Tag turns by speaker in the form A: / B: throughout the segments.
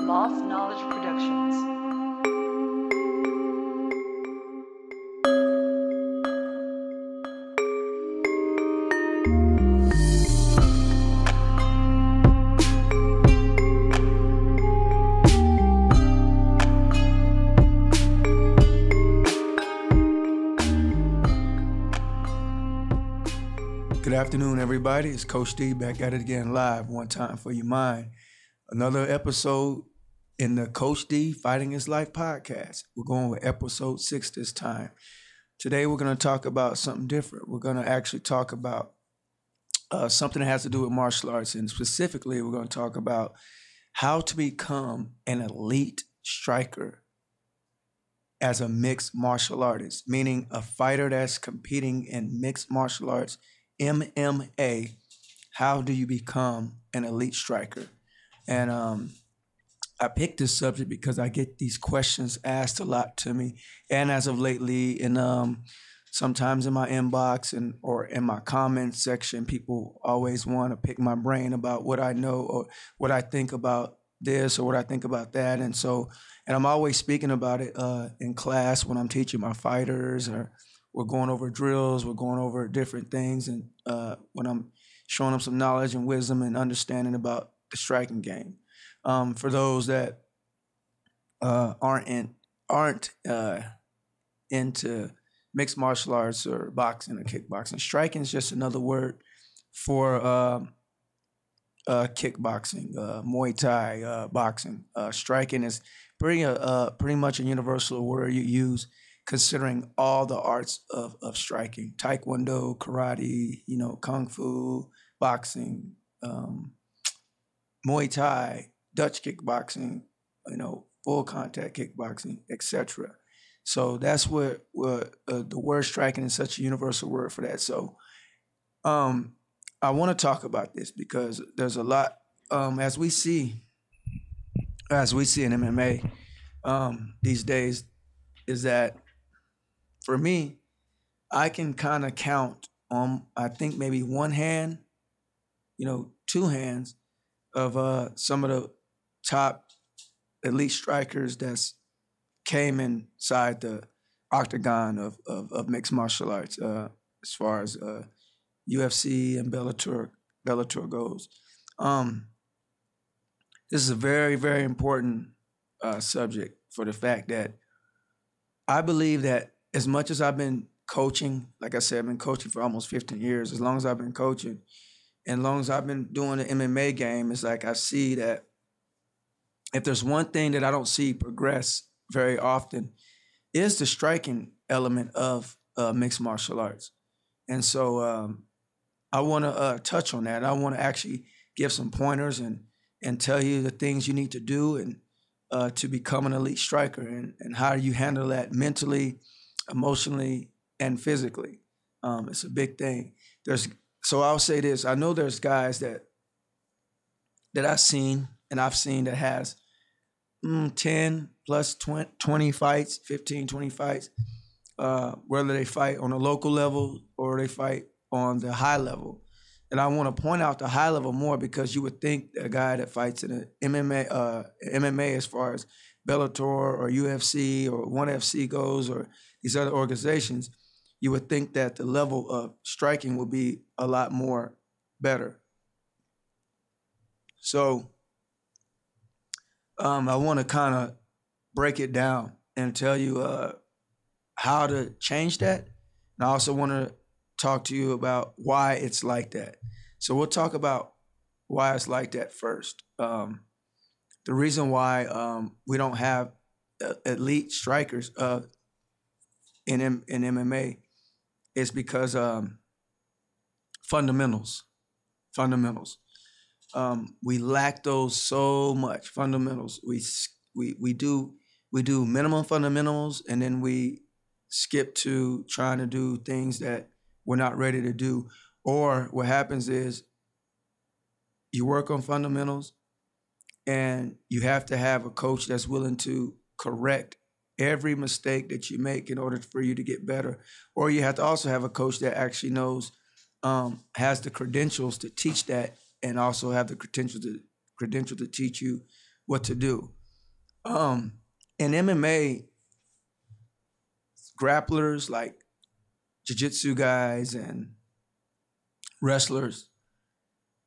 A: Loft Knowledge Productions.
B: Good afternoon, everybody. It's Coach D back at it again live, one time for your mind. Another episode in the Coach D Fighting His Life podcast. We're going with episode 6 this time. Today, we're going to talk about something different. We're going to actually talk about something that has to do with martial arts. And specifically, we're going to talk about how to become an elite striker as a mixed martial artist, meaning a fighter that's competing in mixed martial arts, MMA. How do you become an elite striker? And I picked this subject because I get these questions asked a lot to me, and as of lately, and sometimes in my inbox or in my comments section, people always want to pick my brain about what I know or what I think about this or what I think about that, and I'm always speaking about it in class when I'm teaching my fighters, or we're going over drills, we're going over different things, and when I'm showing them some knowledge and wisdom and understanding about the striking game. For those that aren't into mixed martial arts or boxing or kickboxing, striking is just another word for kickboxing, Muay Thai, boxing. Striking is pretty much a universal word you use, considering all the arts of striking: Taekwondo, karate, kung fu, boxing, Muay Thai, Dutch kickboxing, full contact kickboxing, etc. So that's what the word striking is such a universal word for that. So I want to talk about this because there's a lot, as we see in MMA these days, is that for me, I can kind of count on, I think maybe one hand, two hands of some of the top elite strikers that's came inside the octagon of mixed martial arts, as far as UFC and Bellator goes. This is a very, very important subject for the fact that I believe that as much as I've been coaching, like I said, I've been coaching for almost 15 years. As long as I've been coaching and as long as I've been doing the MMA game, it's like I see that if there's one thing that I don't see progress very often is the striking element of mixed martial arts. And so I want to touch on that. I want to actually give some pointers and tell you the things you need to do and to become an elite striker, and how you handle that mentally, emotionally, and physically. It's a big thing. So I'll say this: I know there's guys that I've seen that has 10 plus 20 fights, 15, 20 fights, whether they fight on a local level or they fight on the high level. And I want to point out the high level more because you would think a guy that fights in an MMA as far as Bellator or UFC or ONE FC goes, or these other organizations, you would think that the level of striking would be a lot more better. So I want to kind of break it down and tell you how to change that. And I also want to talk to you about why it's like that. So we'll talk about why it's like that first. The reason why we don't have elite strikers in MMA is because fundamentals. We lack those so much. Fundamentals. We do minimum fundamentals, and then we skip to trying to do things that we're not ready to do. Or what happens is you work on fundamentals, and you have to have a coach that's willing to correct every mistake that you make in order for you to get better. Or you have to also have a coach that actually knows, has the credentials to teach that, and also have the credential to teach you what to do. In MMA, grapplers like jiu-jitsu guys and wrestlers,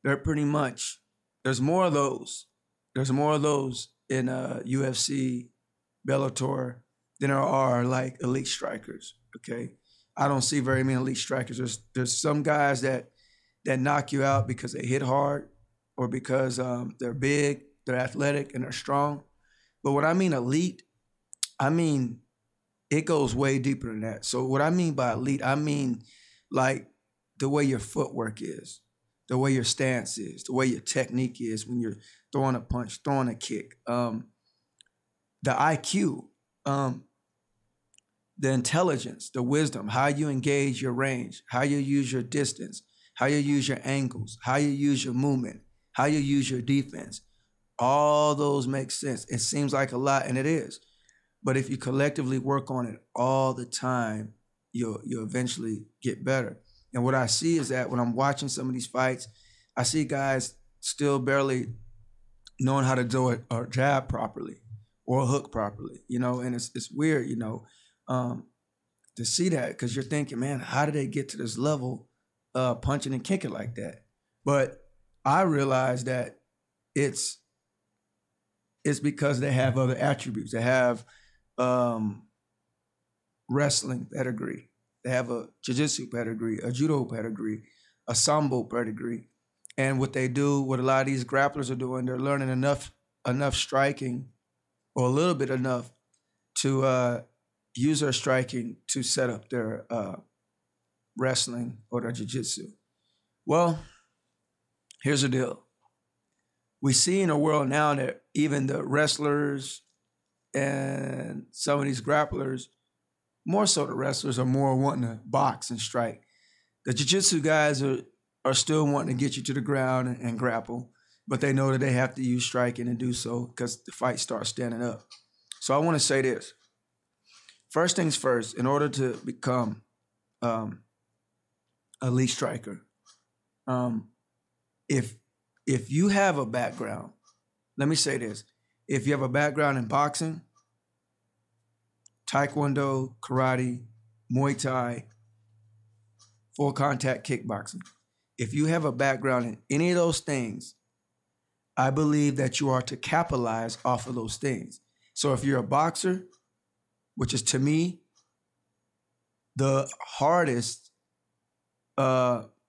B: they're pretty much, there's more of those. There's more of those in UFC, Bellator, than there are like elite strikers. Okay, I don't see very many elite strikers. There's some guys that knock you out because they hit hard or because they're big, they're athletic, and they're strong. But when I mean elite, I mean it goes way deeper than that. So what I mean by elite, I mean like the way your footwork is, the way your stance is, the way your technique is when you're throwing a punch, throwing a kick, the IQ, the intelligence, the wisdom, how you engage your range, how you use your distance, how you use your angles, how you use your movement, how you use your defense. All those make sense. It seems like a lot, and it is. But if you collectively work on it all the time, you'll eventually get better. And what I see is that when I'm watching some of these fights, I see guys still barely knowing how to do a jab properly or a hook properly, and it's weird, to see that, because you're thinking, man, how did they get to this level punching and kicking like that? But I realize that it's because they have other attributes. They have wrestling pedigree. They have a jiu-jitsu pedigree, a judo pedigree, a sambo pedigree. And what they do, what a lot of these grapplers are doing, they're learning enough striking, or a little bit enough, to use their striking to set up their wrestling or their jiu-jitsu. Well, here's the deal. We see in a world now that even the wrestlers and some of these grapplers, more so the wrestlers, are more wanting to box and strike. The jiu-jitsu guys are still wanting to get you to the ground and grapple, but they know that they have to use striking and do so because the fight starts standing up. So I want to say this. First things first, in order to become a elite striker, if you have a background, let me say this. If you have a background in boxing, taekwondo, karate, Muay Thai, full contact kickboxing, if you have a background in any of those things, I believe that you are to capitalize off of those things. So if you're a boxer, which is to me the hardest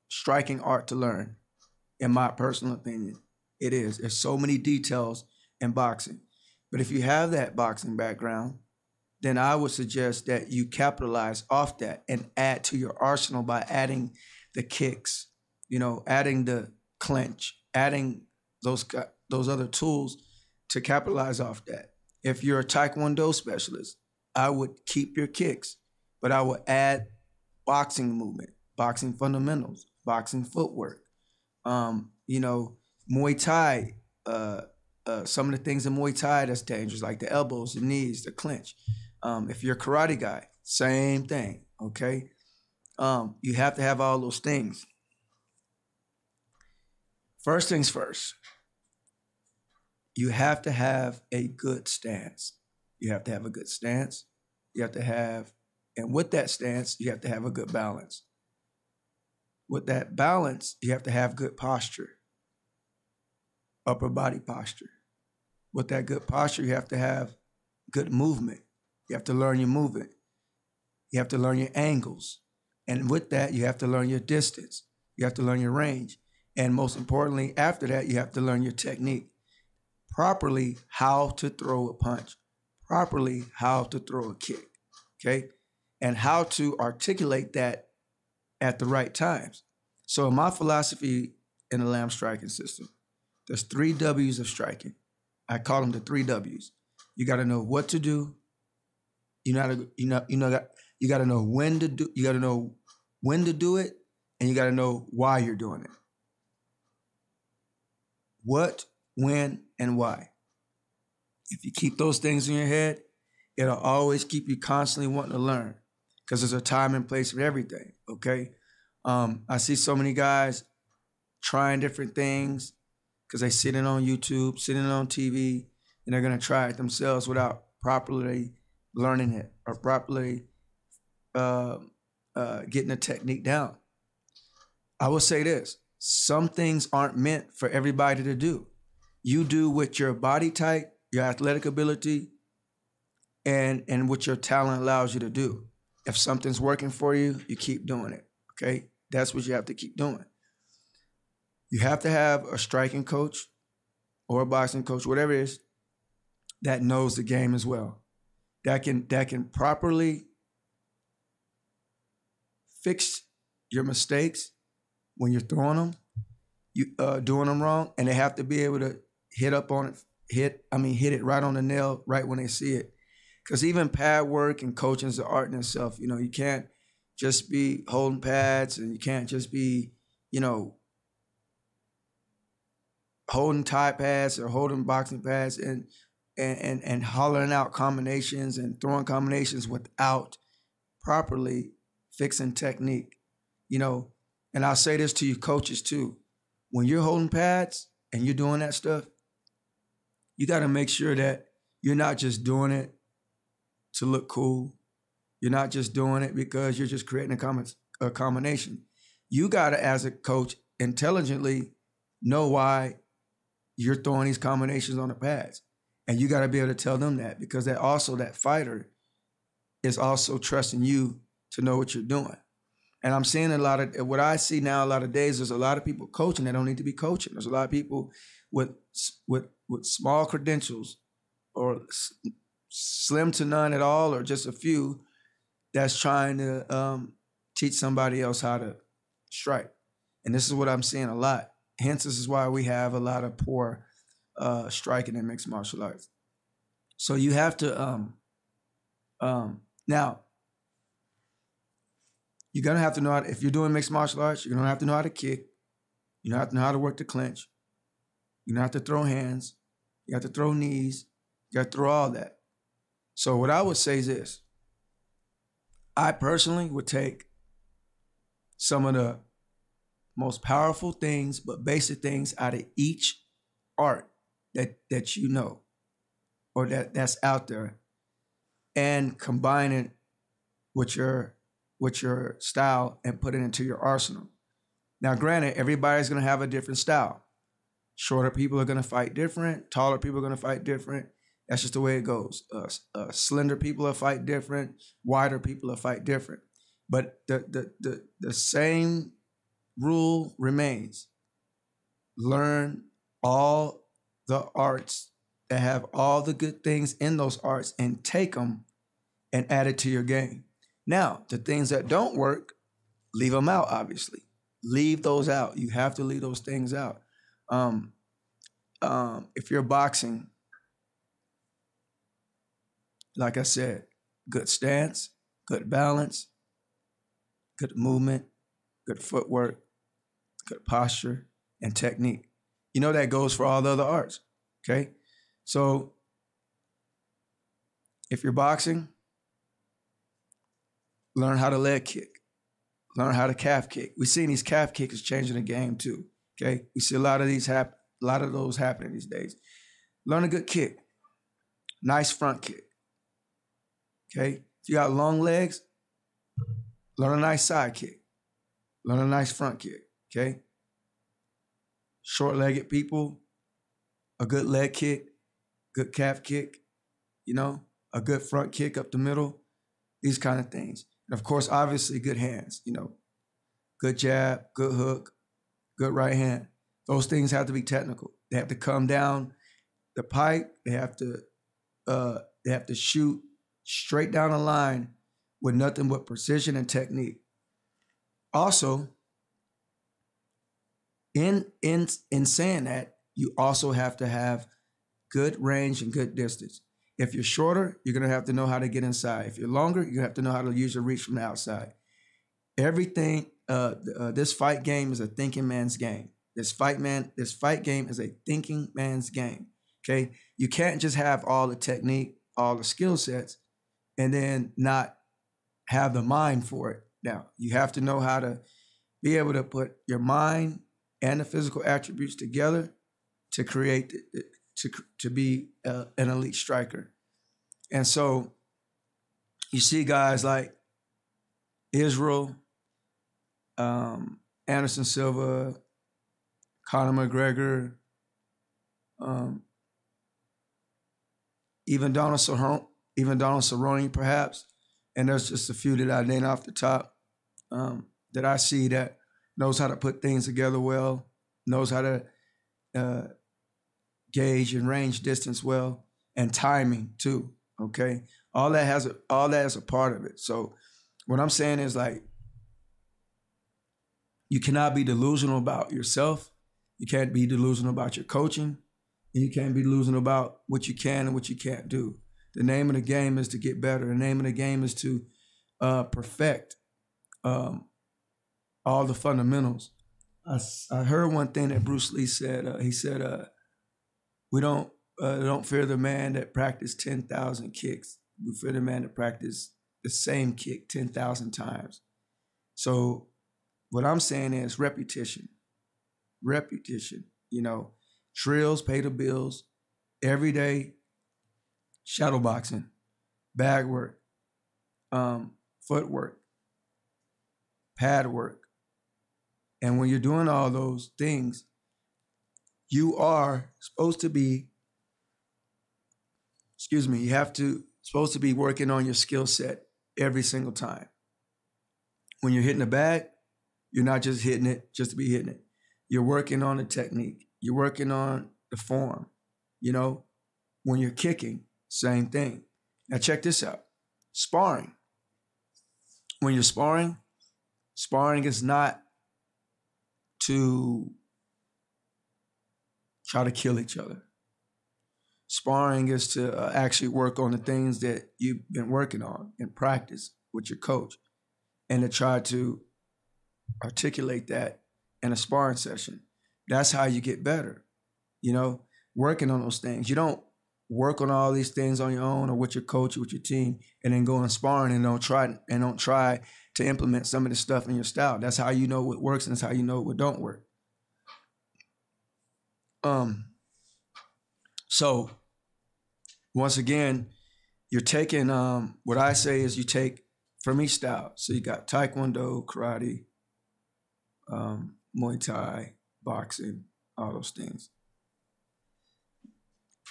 B: striking art to learn, in my personal opinion, it is. There's so many details in boxing. But if you have that boxing background, then I would suggest that you capitalize off that and add to your arsenal by adding the kicks, adding the clinch, adding those other tools to capitalize off that. If you're a taekwondo specialist, I would keep your kicks, but I would add boxing movement, boxing fundamentals, boxing footwork. Muay Thai, some of the things in Muay Thai that's dangerous, like the elbows, the knees, the clinch. If you're a karate guy, same thing, okay? You have to have all those things. First things first, you have to have a good stance. You have to have a good stance. You have to have, and with that stance, you have to have a good balance. With that balance, you have to have good posture, upper body posture. With that good posture, you have to have good movement. You have to learn your movement. You have to learn your angles. And with that, you have to learn your distance. You have to learn your range. And most importantly, after that, you have to learn your technique. Properly how to throw a punch. Properly how to throw a kick. Okay? And how to articulate that at the right times. So in my philosophy in the Lamb striking system, there's 3 W's of striking. I call them the 3 W's. You got to know what to do. You got to know when to do. You got to know when to do it, and you got to know why you're doing it. What, when, and why. If you keep those things in your head, it'll always keep you constantly wanting to learn, because there's a time and place for everything. Okay. I see so many guys trying different things because they sitting on YouTube, sitting on TV, and they're going to try it themselves without properly learning it or properly getting the technique down. I will say this: some things aren't meant for everybody to do. You do with your body type, your athletic ability, and what your talent allows you to do. If something's working for you, you keep doing it. Okay, that's what you have to keep doing. You have to have a striking coach or a boxing coach, whatever it is, that knows the game as well. That can properly fix your mistakes when you're throwing them, you doing them wrong, and they have to be able to hit it right on the nail right when they see it. Because even pad work and coaching is an art in itself. You know, you can't just be holding pads, and you can't just be, holding tie pads or holding boxing pads and hollering out combinations and throwing combinations without properly fixing technique. And I'll say this to you coaches too. When you're holding pads and you're doing that stuff, you got to make sure that you're not just doing it to look cool. You're not just doing it because you're just creating a combination. You got to, as a coach, intelligently know why you're throwing these combinations on the pads. And you got to be able to tell them that, because that fighter is also trusting you to know what you're doing. And I'm seeing what I see now a lot of days, there's a lot of people coaching that don't need to be coaching. There's a lot of people with small credentials or slim to none at all, or just a few, that's trying to teach somebody else how to strike. And this is what I'm seeing a lot. Hence, this is why we have a lot of poor striking in mixed martial arts. So you have to, now, you're going to have to know if you're doing mixed martial arts, you're going to have to know how to kick. You have to know how to work the clinch. You have to throw hands. You have to throw knees. You have to throw all that. So what I would say is this. I personally would take some of the most powerful things, but basic things out of each art that you know, or that's out there, and combine it with your style and put it into your arsenal. Now, granted, everybody's going to have a different style. Shorter people are going to fight different. Taller people are going to fight different. That's just the way it goes. Slender people will fight different. Wider people will fight different. But the same rule remains. Learn all the arts that have all the good things in those arts and take them and add it to your game. Now, the things that don't work, leave them out, obviously. Leave those out. You have to leave those things out. If you're boxing, like I said, good stance, good balance, good movement, good footwork, good posture, and technique. That goes for all the other arts, okay? So if you're boxing, learn how to leg kick, learn how to calf kick. We've seen these calf kicks changing the game too, okay? We see a lot of those happening these days. Learn a good kick, nice front kick, okay? If you got long legs, learn a nice side kick, learn a nice front kick, okay? Short-legged people, a good leg kick, good calf kick, a good front kick up the middle, these kind of things. And of course, obviously, good hands, good jab, good hook, good right hand. Those things have to be technical. They have to come down the pipe. They have to shoot straight down the line with nothing but precision and technique. Also, in saying that, you also have to have good range and good distance. If you're shorter, you're going to have to know how to get inside. If you're longer, you're going to have to know how to use your reach from the outside. Everything, this fight game is a thinking man's game. This fight game is a thinking man's game, okay? You can't just have all the technique, all the skill sets, and then not have the mind for it. Now, you have to know how to be able to put your mind and the physical attributes together to create to be an elite striker. And so you see guys like Israel, Anderson Silva, Conor McGregor, even Donald Cerrone, perhaps. And there's just a few that I named off the top that I see that knows how to put things together well, knows how to gauge and range distance well, and timing too. Okay, all that is a part of it. So what I'm saying is, like, you cannot be delusional about yourself. You can't be delusional about your coaching. And you can't be delusional about what you can and what you can't do. The name of the game is to get better. The name of the game is to perfect all the fundamentals. I heard one thing that Bruce Lee said. He said, "We don't fear the man that practiced 10,000 kicks. We fear the man that practiced the same kick 10,000 times." So what I'm saying is repetition. You know, drills pay the bills. Every day, shadow boxing, bag work, footwork, pad work. And when you're doing all those things, you are supposed to be, supposed to be working on your skill set every single time. When you're hitting the bag, you're not just hitting it just to be hitting it. You're working on the technique. You're working on the form. You know, when you're kicking, same thing. Now check this out. Sparring. When you're sparring is not to try to kill each other. Sparring is to actually work on the things that you've been working on in practice with your coach, and to try to articulate that in a sparring session. That's how you get better, you know, working on those things. You don't work on all these things on your own or with your coach or with your team and then go and sparring and don't try to implement some of this stuff in your style. That's how you know what works, and that's how you know what don't work. So once again, you're taking, what I say is you take from each style. So you got Taekwondo, karate, Muay Thai, boxing, all those things.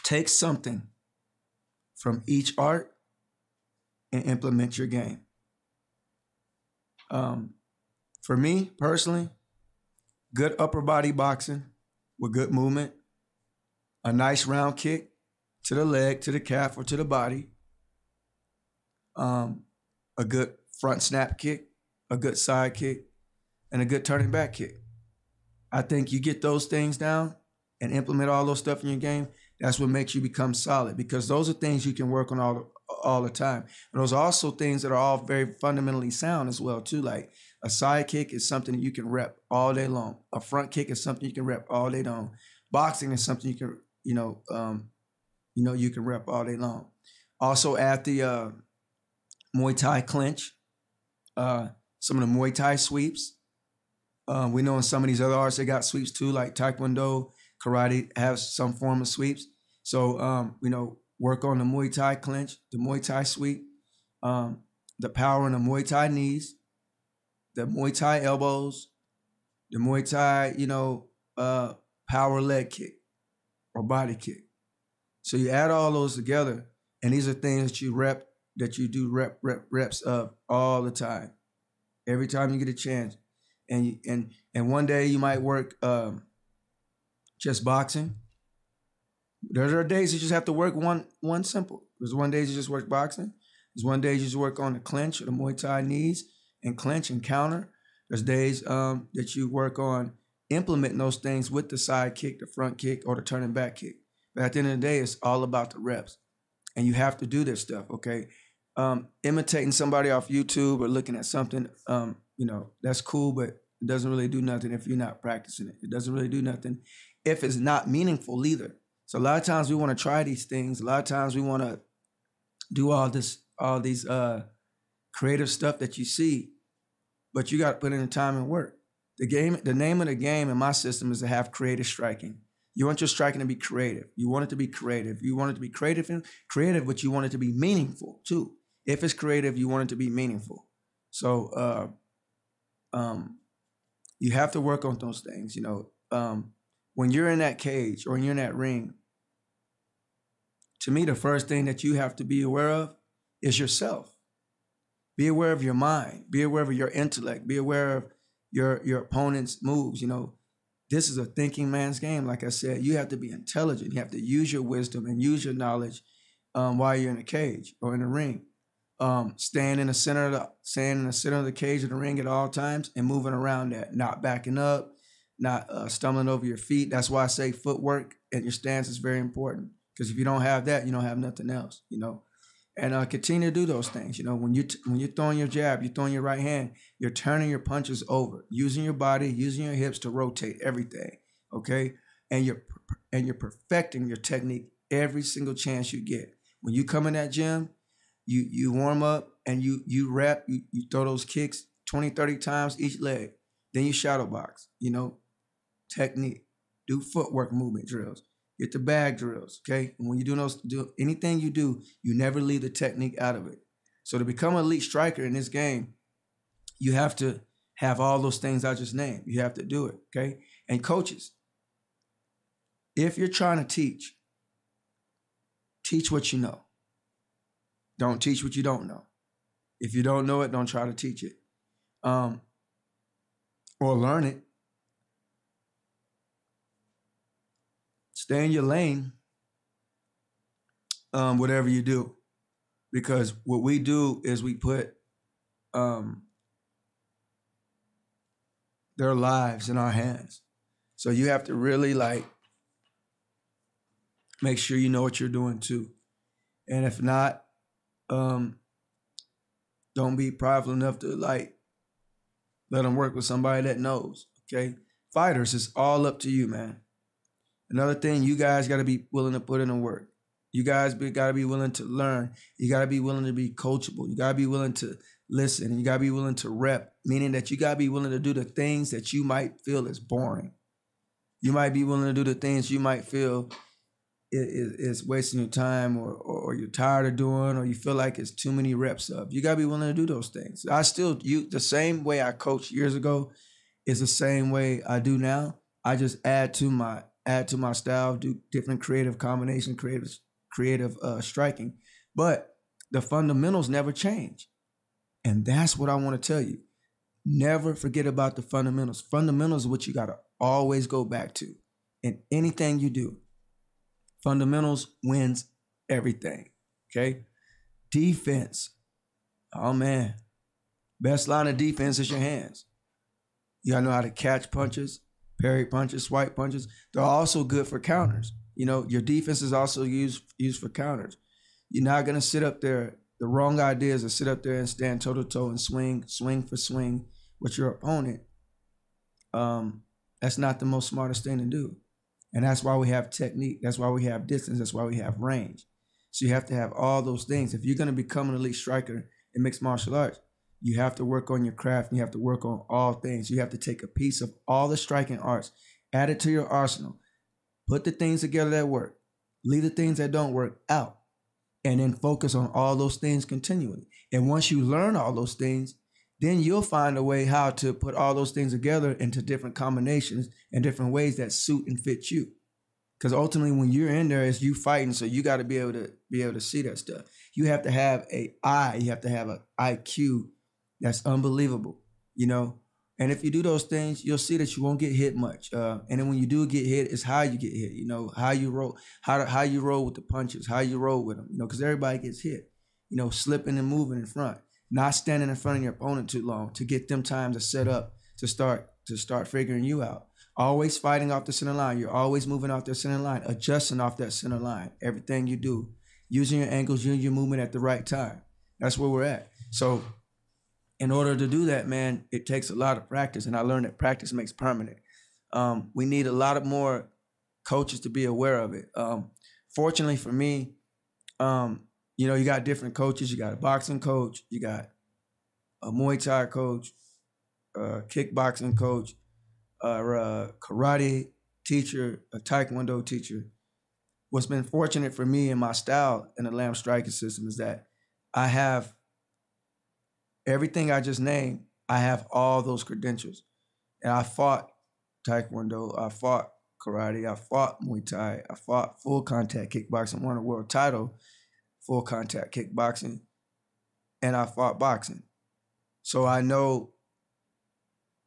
B: Take something from each art and implement your game. For me personally, good upper body boxing with good movement, a nice round kick to the leg, to the calf, or to the body, a good front snap kick, a good side kick, and a good turning back kick. I think you get those things down and implement all those stuff in your game, that's what makes you become solid, because those are things you can work on all the time. And those are also things that are all very fundamentally sound as well too. Like a side kick is something that you can rep all day long. A front kick is something you can rep all day long. Boxing is something you can, you can rep all day long. Also add the Muay Thai clinch, some of the Muay Thai sweeps. We know in some of these other arts, they got sweeps too, like Taekwondo, karate has some form of sweeps. So, work on the Muay Thai clinch, the Muay Thai sweep, the power in the Muay Thai knees, the Muay Thai elbows, the Muay Thai, power leg kick or body kick. So you add all those together, and these are things that you do reps of all the time, every time you get a chance. And one day you might work just boxing. There are days you just have to work one simple. There's one day you just work boxing. There's one day you just work on the clinch or the Muay Thai knees and clinch and counter. There's days that you work on implementing those things with the side kick, the front kick, or the turning back kick. But at the end of the day, it's all about the reps. And you have to do this stuff, okay? Imitating somebody off YouTube or looking at something, that's cool, but it doesn't really do nothing if you're not practicing it. It doesn't really do nothing if it's not meaningful either. So a lot of times we want to try these things. A lot of times we want to do all these creative stuff that you see, but you got to put in the time and work. The name of the game in my system is to have creative striking. You want your striking to be creative. You want it to be creative. You want it to be creative, but you want it to be meaningful too. If it's creative, you want it to be meaningful. So you have to work on those things. When you're in that cage or when you're in that ring, to me, the first thing that you have to be aware of is yourself. Be aware of your mind. Be aware of your intellect. Be aware of your opponent's moves. This is a thinking man's game. Like I said, you have to be intelligent. You have to use your wisdom and use your knowledge while you're in a cage or in a ring. Staying in the center of the cage of the ring at all times and moving around that, not backing up, not stumbling over your feet. That's why I say footwork and your stance is very important. Because if you don't have that, you don't have nothing else. And continue to do those things. When you're throwing your jab, you're throwing your right hand, you're turning your punches over, using your body, using your hips to rotate everything. Okay, and you're perfecting your technique every single chance you get. When you come in that gym, you warm up and you rep, you throw those kicks 20, 30 times each leg. Then you shadow box. Technique, do footwork movement drills. Get the bag drills, okay? And when you do anything you do, you never leave the technique out of it. So to become an elite striker in this game, you have to have all those things I just named. You have to do it, okay? And coaches, if you're trying to teach what you know. Don't teach what you don't know. If you don't know it, don't try to teach it. Or learn it. Stay in your lane, whatever you do. Because what we do is we put their lives in our hands. So you have to really make sure you know what you're doing too. And if not, don't be prideful enough to let them work with somebody that knows, okay? Fighters, it's all up to you, man. Another thing, you guys got to be willing to put in the work. You guys got to be willing to learn. You got to be willing to be coachable. You got to be willing to listen. You got to be willing to rep, meaning that you got to be willing to do the things that you might feel is boring. You might be willing to do the things you might feel is wasting your time or you're tired of doing or you feel like it's too many reps of. You got to be willing to do those things. The same way I coached years ago is the same way I do now. I just add to my style, do different creative combinations, creative striking. But the fundamentals never change. And that's what I want to tell you. Never forget about the fundamentals. Fundamentals is what you got to always go back to in anything you do. Fundamentals wins everything, okay? Defense. Oh, man. Best line of defense is your hands. You got to know how to catch punches, parry punches, swipe punches. They're also good for counters. Your defense is also used for counters. You're not going to sit up there. The wrong idea is to sit up there and stand toe-to-toe and swing for swing with your opponent. That's not the most smartest thing to do. And that's why we have technique. That's why we have distance. That's why we have range. So you have to have all those things. If you're going to become an elite striker in mixed martial arts, you have to work on your craft and you have to work on all things. You have to take a piece of all the striking arts, add it to your arsenal, put the things together that work, leave the things that don't work out, and then focus on all those things continually. And once you learn all those things, then you'll find a way how to put all those things together into different combinations and different ways that suit and fit you. Because ultimately, when you're in there, it's you fighting, so you got to be able to see that stuff. You have to have you have to have an IQ that's unbelievable, And if you do those things, you'll see that you won't get hit much. And then when you do get hit, it's how you get hit. How you roll, how you roll with the punches, how you roll with them. Because everybody gets hit. Slipping and moving in front. Not standing in front of your opponent too long to get them time to set up to start figuring you out. Always fighting off the center line. You're always moving off the center line, adjusting off that center line. Everything you do, using your ankles, using your movement at the right time. That's where we're at. So in order to do that, man, it takes a lot of practice. And I learned that practice makes permanent. We need a lot of more coaches to be aware of it. Fortunately for me, you got different coaches. You got a boxing coach. You got a Muay Thai coach, a kickboxing coach, karate teacher, a Taekwondo teacher, what's been fortunate for me in my style in the Lamb striking system is that I have everything I just named. I have all those credentials. And I fought Taekwondo, I fought karate, I fought Muay Thai, I fought full contact kickboxing, won a world title, full contact kickboxing, and I fought boxing. So I know,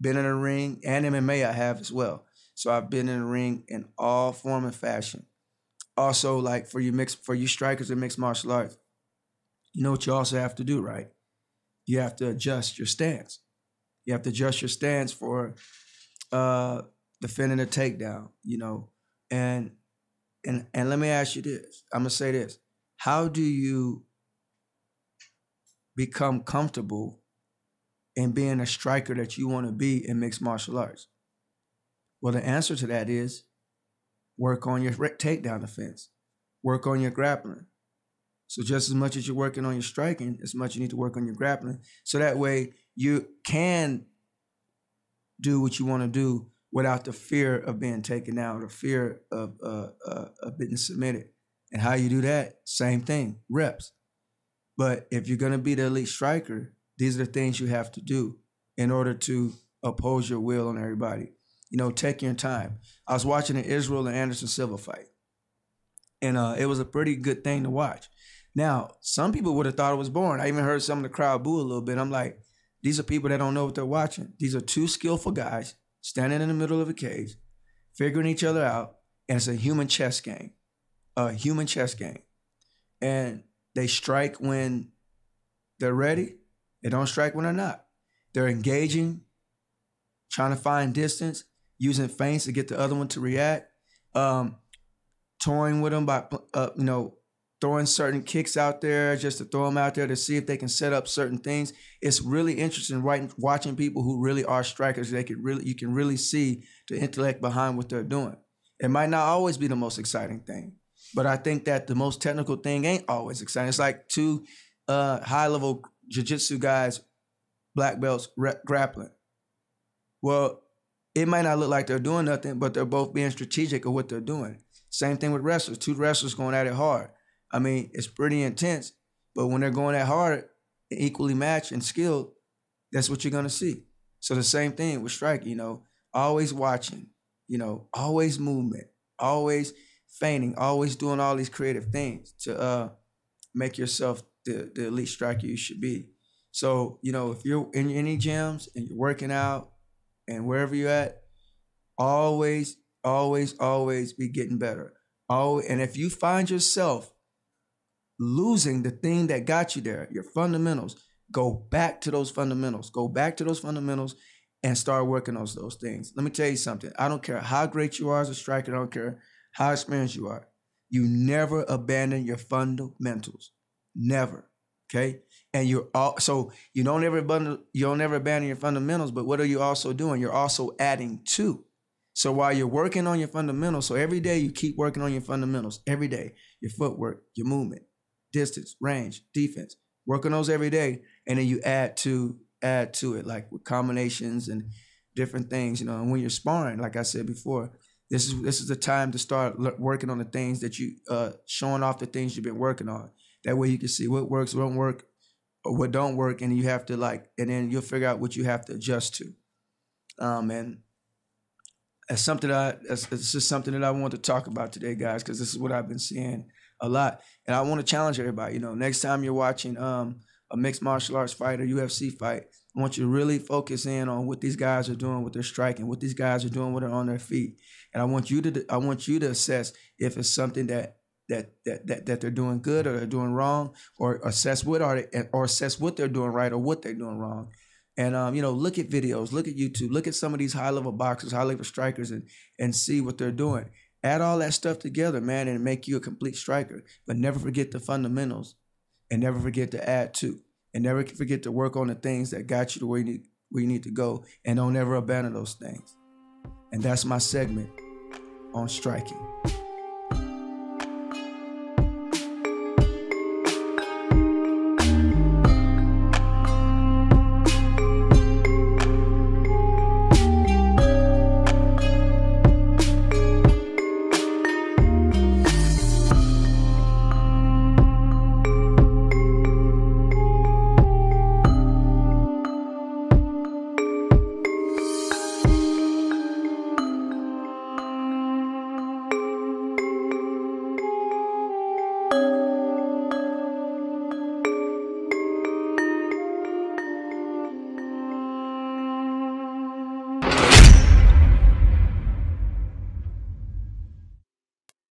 B: been in the ring, and MMA I have as well. So I've been in the ring in all form and fashion. Also, like for you strikers in mixed martial arts, you know what you also have to do, right? You have to adjust your stance. You have to adjust your stance for defending a takedown, you know. And let me ask you this. I'm gonna say this. How do you become comfortable in being a striker that you want to be in mixed martial arts? Well, the answer to that is work on your takedown defense, work on your grappling. So just as much as you're working on your striking, as much you need to work on your grappling. So that way you can do what you want to do without the fear of being taken out or fear of being submitted. And how you do that? Same thing, reps. But if you're going to be the elite striker, these are the things you have to do in order to oppose your will on everybody. You know, take your time. I was watching an Israel and Anderson Silva fight, and it was a pretty good thing to watch. Now, some people would have thought it was boring. I even heard some of the crowd boo a little bit. I'm like, these are people that don't know what they're watching. These are two skillful guys standing in the middle of a cage, figuring each other out, and it's a human chess game. A human chess game. And they strike when they're ready. They don't strike when they're not. They're engaging, trying to find distance, using feints to get the other one to react, toying with them by, throwing certain kicks out there just to throw them out there to see if they can set up certain things. It's really interesting watching people who really are strikers. You can really see the intellect behind what they're doing. It might not always be the most exciting thing, but I think that the most technical thing ain't always exciting. It's like two high-level jiu-jitsu guys, black belts, grappling. Well, it might not look like they're doing nothing, but they're both being strategic of what they're doing. Same thing with wrestlers. Two wrestlers going at it hard. I mean, it's pretty intense, but when they're going at hard, equally matched and skilled, that's what you're going to see. So the same thing with striking, always watching, always movement, always feigning, always doing all these creative things to make yourself the elite striker you should be. So, if you're in any gyms and you're working out and wherever you're at, always, always, always be getting better. And if you find yourself losing the thing that got you there, your fundamentals, go back to those fundamentals. Go back to those fundamentals and start working on those things. Let me tell you something. I don't care how great you are as a striker. I don't care how experienced you are. You never abandon your fundamentals. Never. Okay? And you don't ever abandon your fundamentals, but what are you also doing? You're also adding to. So while you're working on your fundamentals, so every day you keep working on your fundamentals. Every day, your footwork, your movement, distance, range, defense. Work on those every day, and then you add to it, like with combinations and different things, And when you're sparring, like I said before, this is the time to start working on the things that you showing off the things you've been working on. That way you can see what works, what don't work, or what don't work, and you have to and then you'll figure out what you have to adjust to. And it's just something that I want to talk about today, guys, because this is what I've been seeing a lot. And I want to challenge everybody, next time you're watching a mixed martial arts fight or UFC fight, I want you to really focus in on what these guys are doing with their striking, what these guys are doing when they're on their feet. And I want you to assess if it's something that they're doing good or they're doing wrong, or assess what they're doing right or what they're doing wrong. And look at videos, look at YouTube, look at some of these high-level boxers, high-level strikers, and see what they're doing. Add all that stuff together, man, and make you a complete striker. But never forget the fundamentals, and never forget to add to, and never forget to work on the things that got you to where you need to go, and don't ever abandon those things. And that's my segment on striking.